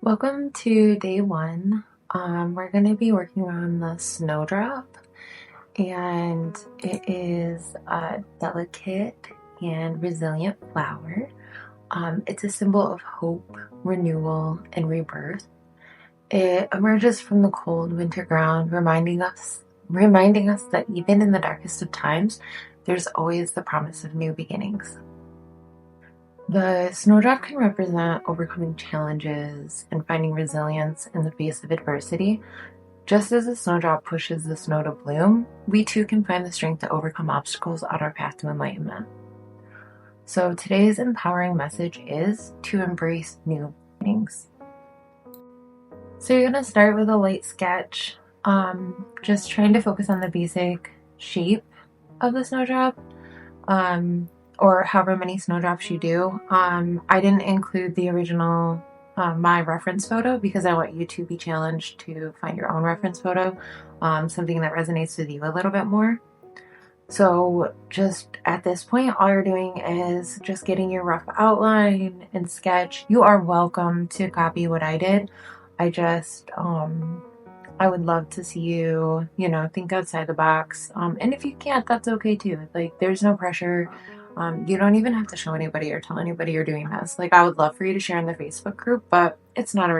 Welcome to day one. We're going to be working on the Snowdrop, and it is a delicate and resilient flower. It's a symbol of hope, renewal, and rebirth. It emerges from the cold winter ground, reminding us that even in the darkest of times, there's always the promise of new beginnings. The snowdrop can represent overcoming challenges and finding resilience in the face of adversity. Just as the snowdrop pushes the snow to bloom, we too can find the strength to overcome obstacles on our path to enlightenment. So today's empowering message is to embrace new beginnings. So you're going to start with a light sketch, just trying to focus on the basic shape of the snowdrop. Or however many snowdrops you do. I didn't include the original, my reference photo, because I want you to be challenged to find your own reference photo, something that resonates with you a little bit more. So just at this point, all you're doing is just getting your rough outline and sketch. You are welcome to copy what I did. I would love to see you, think outside the box. And if you can't, that's okay too. Like, there's no pressure. You don't even have to show anybody or tell anybody you're doing this. Like, I would love for you to share in the Facebook group, but it's not a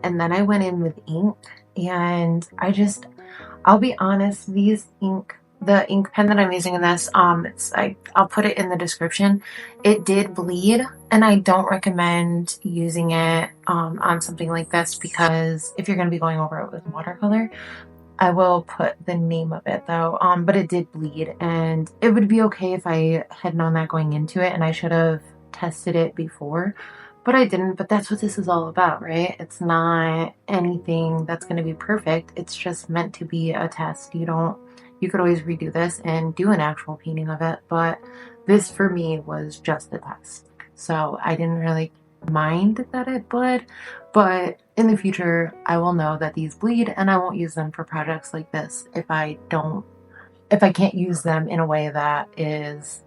And then I went in with ink, and I'll be honest, the ink pen that I'm using in this, I'll put it in the description. It did bleed, and I don't recommend using it on something like this, because if you're going to be going over it with watercolor, I will put the name of it though, but it did bleed, and it would be okay if I had known that going into it, and I should have tested it before. But I didn't. But that's what this is all about, right? It's not anything that's going to be perfect. It's just meant to be a test. You could always redo this and do an actual painting of it. But this for me was just a test. So I didn't really mind that it bled. But in the future, I will know that these bleed, and I won't use them for projects like this if I can't use them in a way that is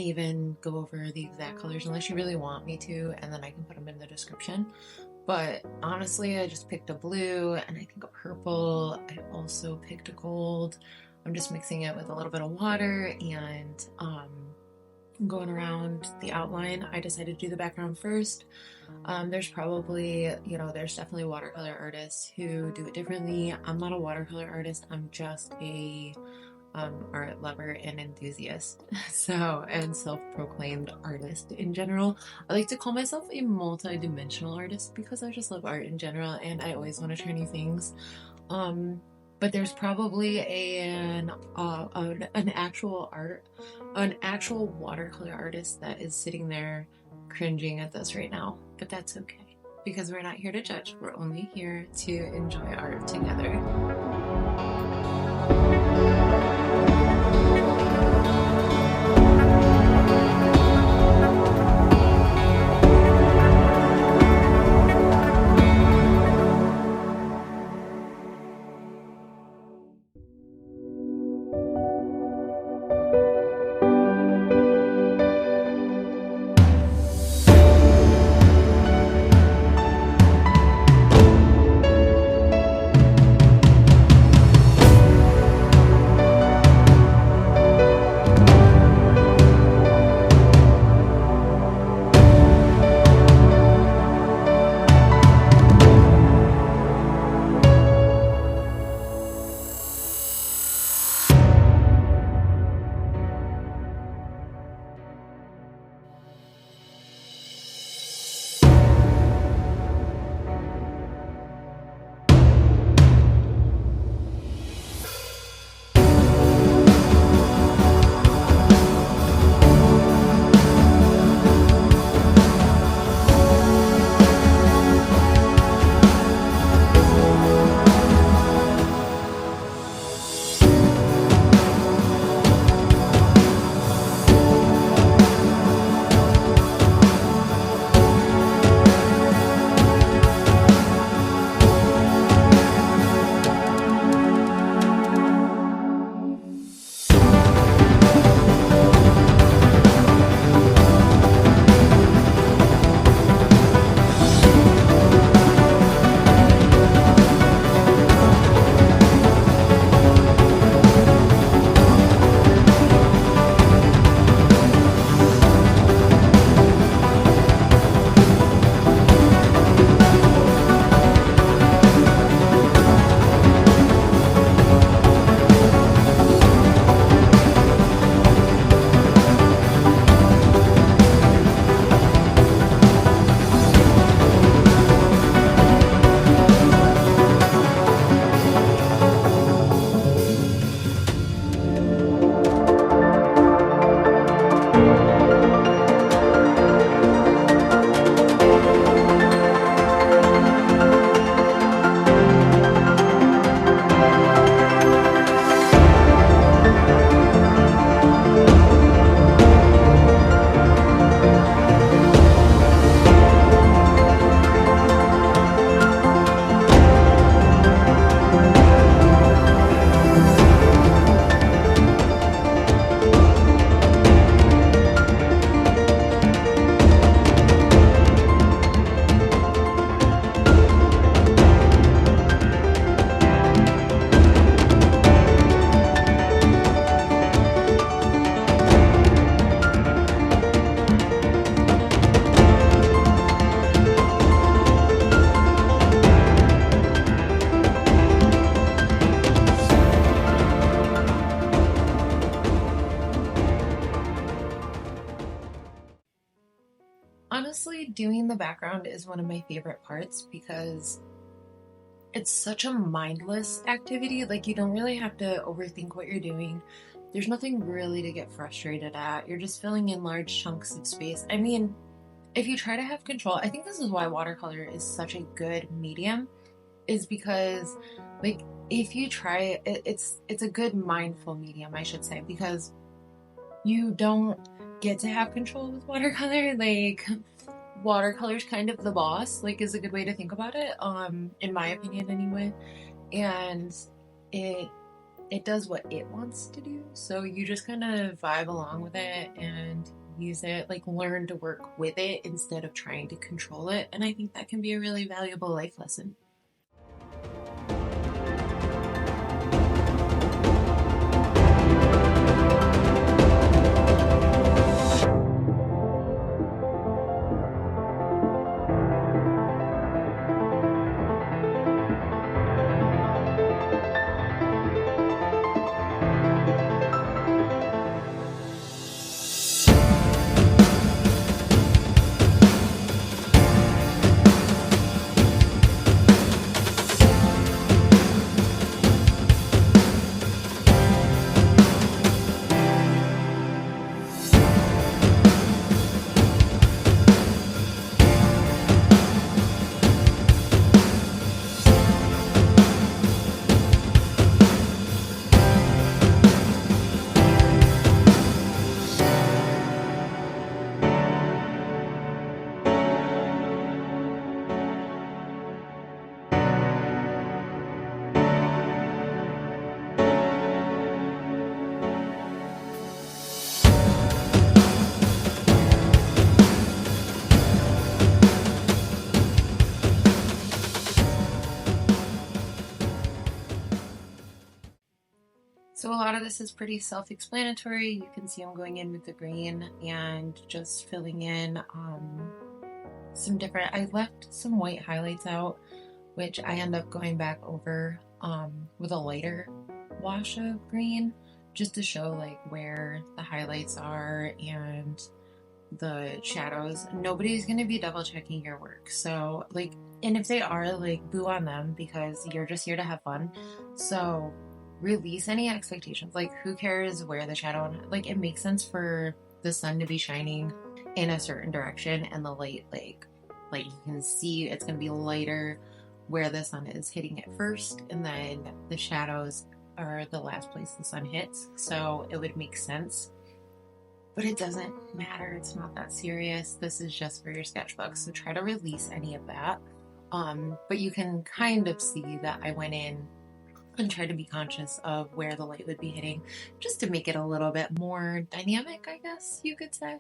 even go over the exact colors unless you really want me to, and then I can put them in the description. But honestly, I just picked a blue and I think a purple. I also picked a gold. I'm just mixing it with a little bit of water and going around the outline. I decided to do the background first. There's probably, there's definitely watercolor artists who do it differently. I'm not a watercolor artist. I'm just a art lover and enthusiast. And self-proclaimed artist in general. I like to call myself a multi-dimensional artist because I just love art in general and I always want to try new things. But there's probably an actual watercolor artist that is sitting there cringing at this right now. But that's okay, because we're not here to judge. We're only here to enjoy art together. Honestly, doing the background is one of my favorite parts because it's such a mindless activity. Like, you don't really have to overthink what you're doing. There's nothing really to get frustrated at. You're just filling in large chunks of space. I mean, if you try to have control, I think this is why watercolor is such a good medium, is because, like, if you try it, it's a good mindful medium, I should say, because you don't get to have control with watercolor. Like, watercolor's kind of the boss, like, is a good way to think about it, in my opinion anyway. And it does what it wants to do, so you just kind of vibe along with it and use it, like learn to work with it instead of trying to control it. And I think that can be a really valuable life lesson. So a lot of this is pretty self-explanatory. You can see I'm going in with the green and just filling in some different, I left some white highlights out, which I end up going back over with a lighter wash of green just to show like where the highlights are and the shadows. Nobody's going to be double checking your work. So like, and if they are, like, boo on them because you're just here to have fun. So release any expectations. Like, who cares where the shadow, like, it makes sense for the sun to be shining in a certain direction and the light, like you can see it's going to be lighter where the sun is hitting it first, and then the shadows are the last place the sun hits. So it would make sense, but it doesn't matter. It's not that serious. This is just for your sketchbook. So try to release any of that. But you can kind of see that I went in and tried to be conscious of where the light would be hitting just to make it a little bit more dynamic, I guess you could say.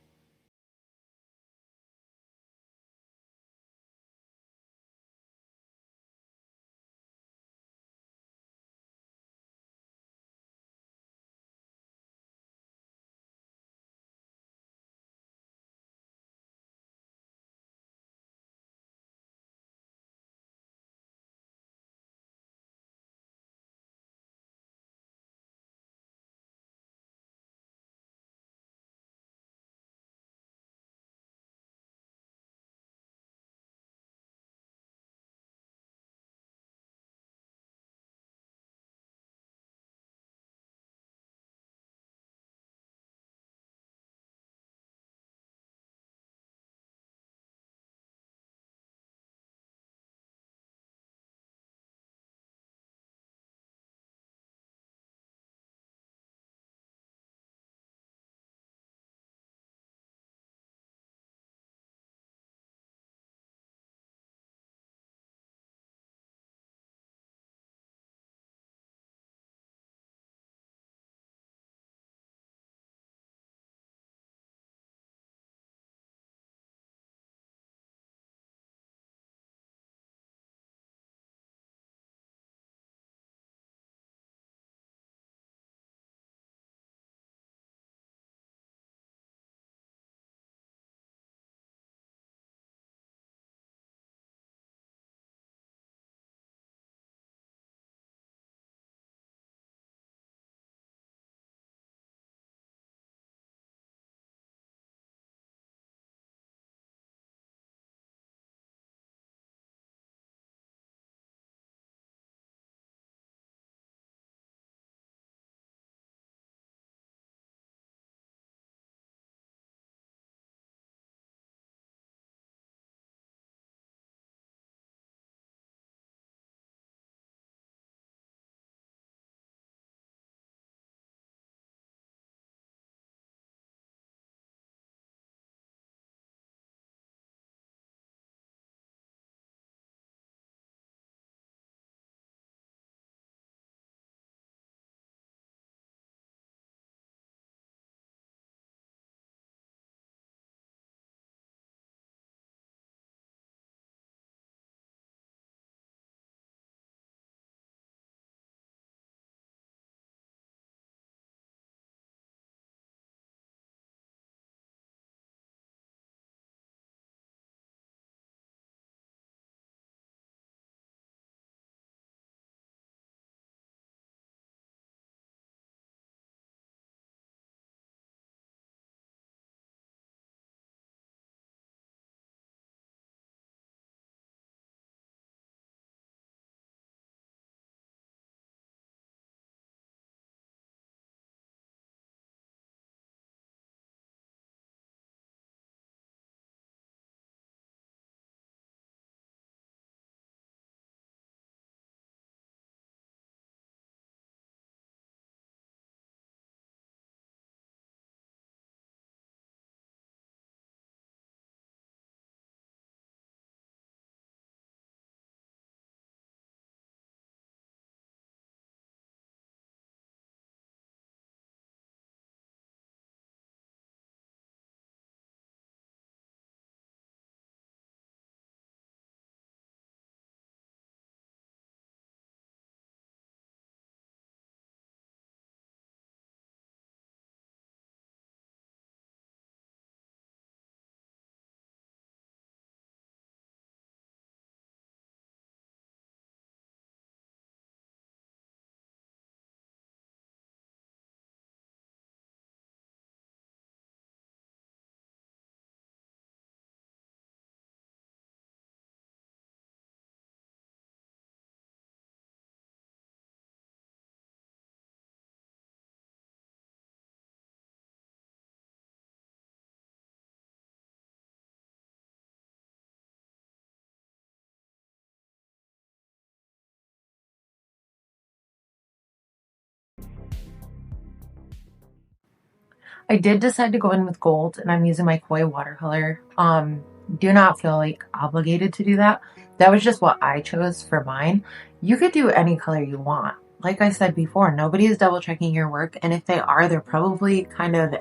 I did decide to go in with gold, and I'm using my Koi watercolor. Do not feel like obligated to do that. That was just what I chose for mine. You could do any color you want. Like I said before, nobody is double checking your work, and if they are, they're probably kind of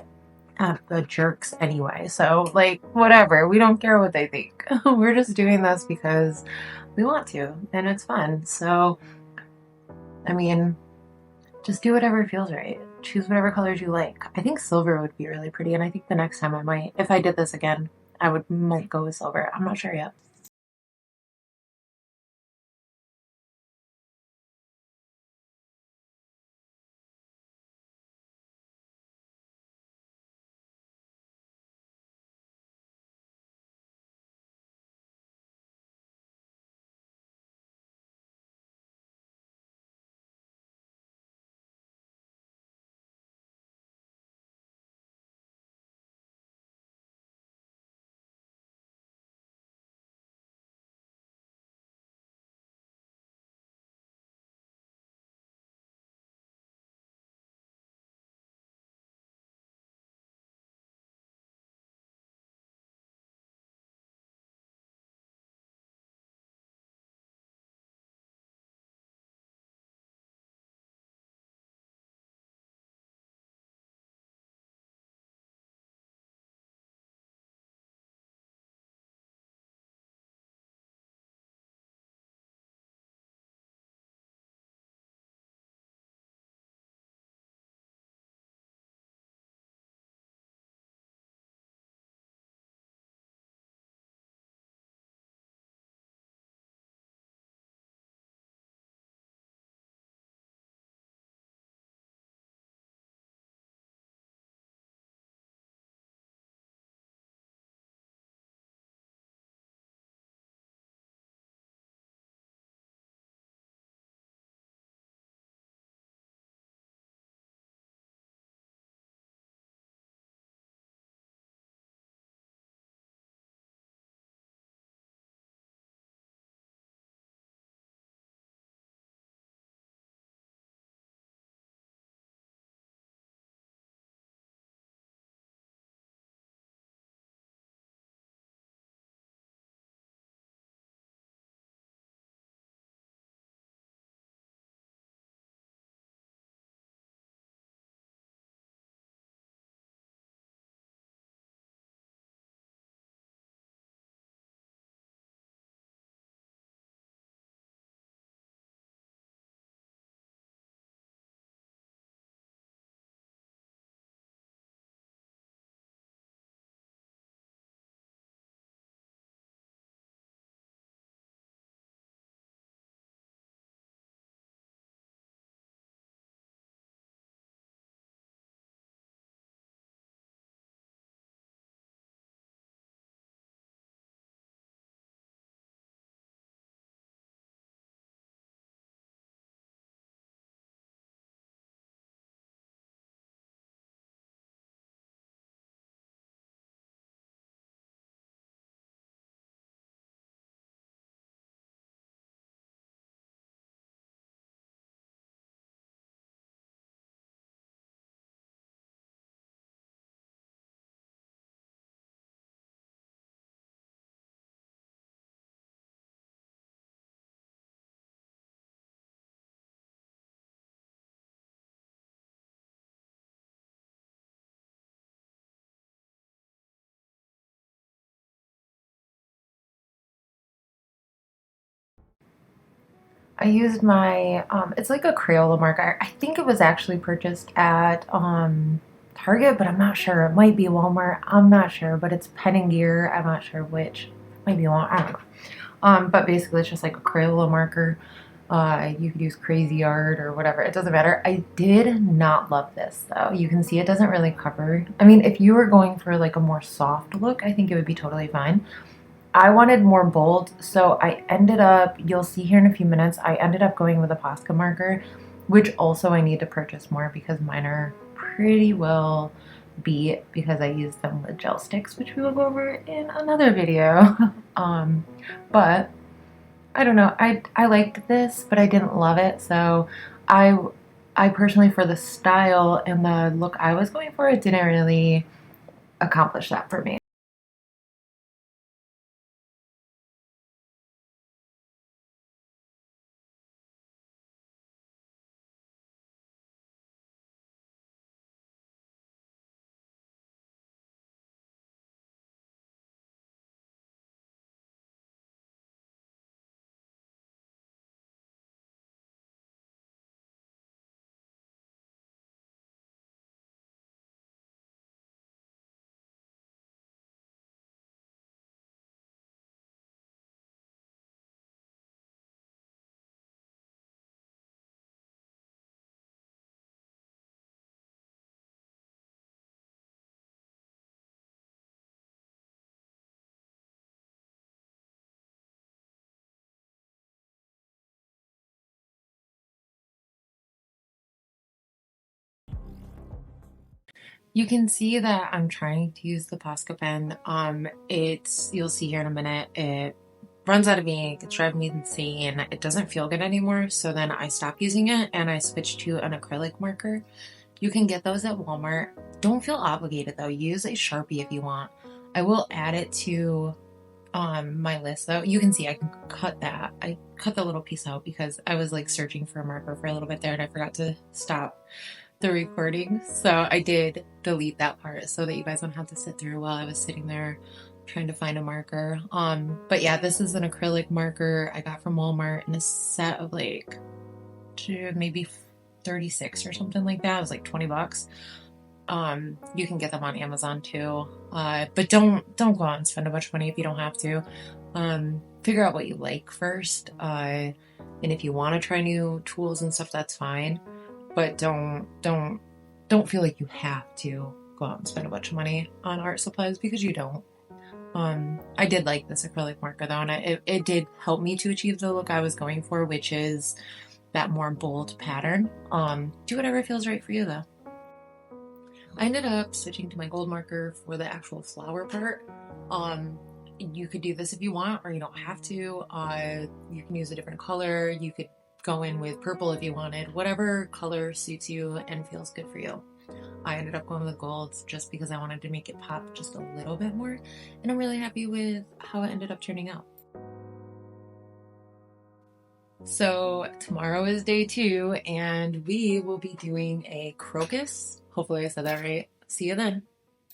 the jerks anyway. So like, whatever, we don't care what they think. We're just doing this because we want to, and it's fun. So, I mean, just do whatever feels right. Choose whatever colors you like. I think silver would be really pretty, and I think the next time I might, if I did this again, might go with silver. I'm not sure yet. I used my, it's like a Crayola marker. I think it was actually purchased at Target, but I'm not sure. It might be Walmart. I'm not sure, but it's Pen and Gear. I'm not sure which. Maybe Walmart. I don't know. But basically, it's just like a Crayola marker. You could use crazy art or whatever. It doesn't matter. I did not love this though. You can see it doesn't really cover. I mean, if you were going for like a more soft look, I think it would be totally fine. I wanted more bold, so I ended up, you'll see here in a few minutes, I ended up going with a POSCA marker, which also I need to purchase more because mine are pretty well beat because I use them with gel sticks, which we will go over in another video. But I don't know, I liked this, but I didn't love it, so I I personally, for the style and the look I was going for, it didn't really accomplish that for me. You can see that I'm trying to use the POSCA pen. You'll see here in a minute, it runs out of ink, it's driving me insane, it doesn't feel good anymore, so then I stopped using it and I switched to an acrylic marker. You can get those at Walmart. Don't feel obligated though, use a Sharpie if you want. I will add it to my list though. You can see I can cut that. I cut the little piece out because I was like searching for a marker for a little bit there and I forgot to stop the recording. So I did delete that part so that you guys don't have to sit through while I was sitting there trying to find a marker. But yeah, this is an acrylic marker I got from Walmart in a set of like maybe 36 or something like that. It was like 20 bucks. You can get them on Amazon too. But don't go out and spend a bunch of money if you don't have to. Figure out what you like first. And if you want to try new tools and stuff, that's fine. But don't feel like you have to go out and spend a bunch of money on art supplies because you don't. I did like this acrylic marker though, and it did help me to achieve the look I was going for, which is that more bold pattern. Do whatever feels right for you though. I ended up switching to my gold marker for the actual flower part. You could do this if you want, or you don't have to. You can use a different color. You could go in with purple if you wanted. Whatever color suits you and feels good for you. I ended up going with gold just because I wanted to make it pop just a little bit more, and I'm really happy with how it ended up turning out. So tomorrow is day 2, and we will be doing a crocus. Hopefully I said that right. See you then.